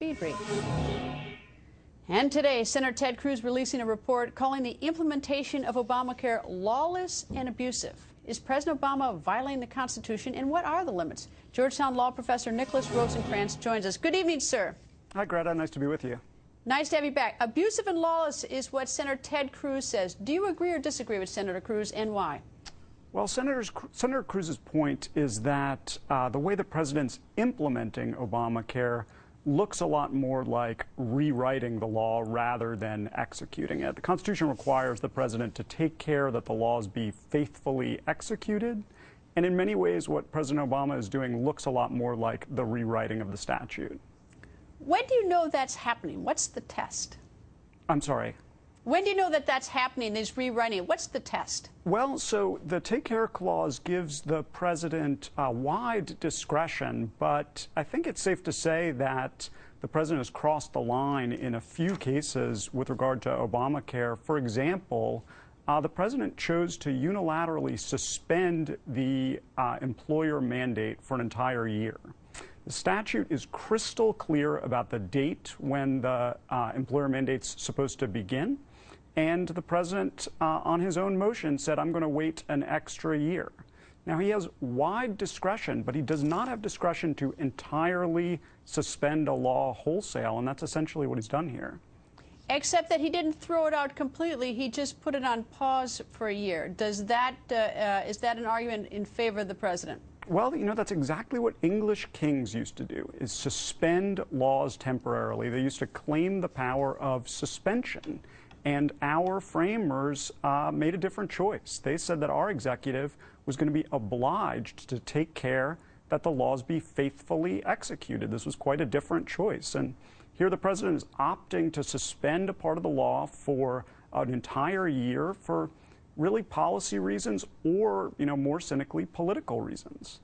Speed Brief. And today, Senator Ted Cruz releasing a report calling the implementation of Obamacare lawless and abusive. Is President Obama violating the Constitution, and what are the limits? Georgetown law professor Nicholas Rosencrantz joins us. Good evening, sir. Hi, Greta. Nice to be with you. Nice to have you back. Abusive and lawless is what Senator Ted Cruz says. Do you agree or disagree with Senator Cruz, and why? Well, Senator Cruz's point is that the way the president's implementing Obamacare looks a lot more like rewriting the law rather than executing it. The Constitution requires the president to take care that the laws be faithfully executed. And in many ways, what President Obama is doing looks a lot more like the rewriting of the statute. When do you know that's happening? What's the test? I'm sorry? When do you know that that's happening, is rewriting? What's the test? Well, so the Take Care Clause gives the president wide discretion, but I think it's safe to say that the president has crossed the line in a few cases with regard to Obamacare. For example, the president chose to unilaterally suspend the employer mandate for an entire year. The statute is crystal clear about the date when the employer mandate's supposed to begin. And the president, on his own motion, said, I'm going to wait an extra year. Now, he has wide discretion, but he does not have discretion to entirely suspend a law wholesale, and that's essentially what he's done here. Except that he didn't throw it out completely. He just put it on pause for a year. Does that, is that an argument in favor of the president? Well, you know, that's exactly what English kings used to do, is suspend laws temporarily. They used to claim the power of suspension. And our framers made a different choice. They said that our executive was going to be obliged to take care that the laws be faithfully executed. This was quite a different choice. And here the president is opting to suspend a part of the law for an entire year for really policy reasons or, you know, more cynically, political reasons.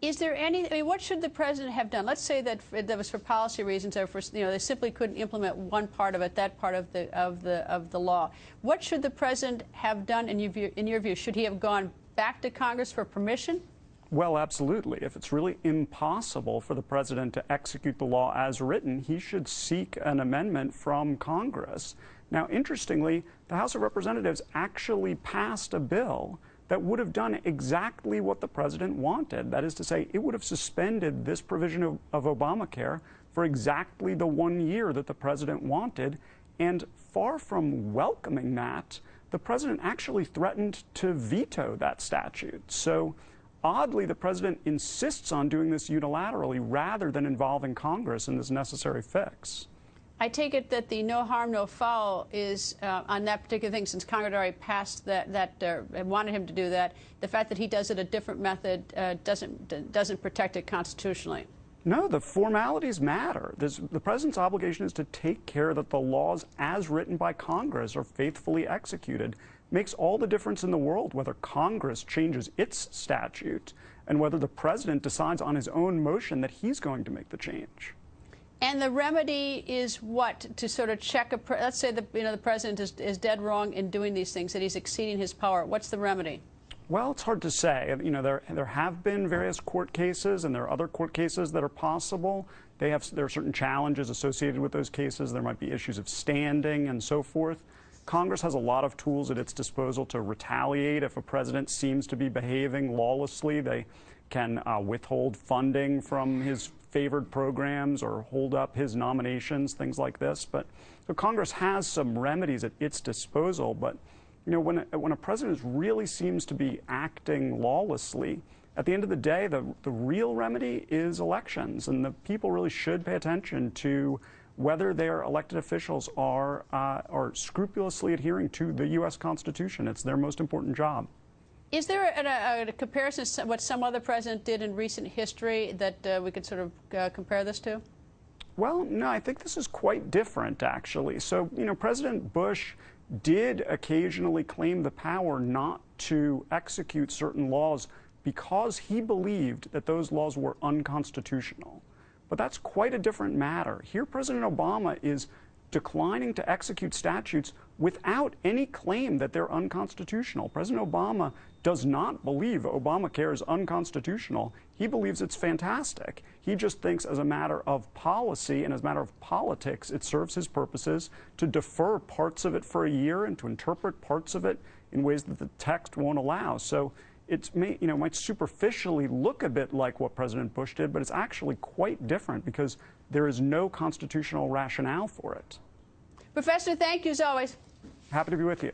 Is there any, I mean, what should the president have done? Let's say that that was for policy reasons, or for, you know, they simply couldn't implement one part of it, that part of the law. What should the president have done in your view? Should he have gone back to Congress for permission? Well, absolutely. If it's really impossible for the president to execute the law as written, he should seek an amendment from Congress. Now, interestingly, the House of Representatives actually passed a bill that would have done exactly what the president wanted. That is to say, it would have suspended this provision of Obamacare for exactly the 1 year that the president wanted. And far from welcoming that, the president actually threatened to veto that statute. So oddly, the president insists on doing this unilaterally rather than involving Congress in this necessary fix. I take it that the no harm, no foul is on that particular thing, since Congress already passed wanted him to do that. The fact that he does it a different method doesn't protect it constitutionally. No, the formalities matter. The president's obligation is to take care that the laws as written by Congress are faithfully executed. Makes all the difference in the world whether Congress changes its statute and whether the president decides on his own motion that he's going to make the change. And the remedy is what? To sort of check let's say the president is dead wrong in doing these things, that he's exceeding his power. What's the remedy? Well, it's hard to say. You know, there have been various court cases, and there are other court cases that are possible. There are certain challenges associated with those cases. There might be issues of standing and so forth. Congress has a lot of tools at its disposal to retaliate if a president seems to be behaving lawlessly. They can withhold funding from his favored programs or hold up his nominations, things like this. But so Congress has some remedies at its disposal. But you know, when a president really seems to be acting lawlessly, at the end of the day, the real remedy is elections, and the people really should pay attention to whether their elected officials are scrupulously adhering to the U.S. Constitution. It's their most important job. Is there a comparison to what some other president did in recent history that we could sort of compare this to? Well, no, I think this is quite different, actually. So, you know, President Bush did occasionally claim the power not to execute certain laws because he believed that those laws were unconstitutional. But that's quite a different matter. Here, President Obama is declining to execute statutes without any claim that they're unconstitutional. President Obama does not believe Obamacare is unconstitutional. He believes it's fantastic. He just thinks as a matter of policy and as a matter of politics, it serves his purposes to defer parts of it for a year and to interpret parts of it in ways that the text won't allow. So it might superficially look a bit like what President Bush did, but it's actually quite different because there is no constitutional rationale for it. Professor, thank you as always. Happy to be with you.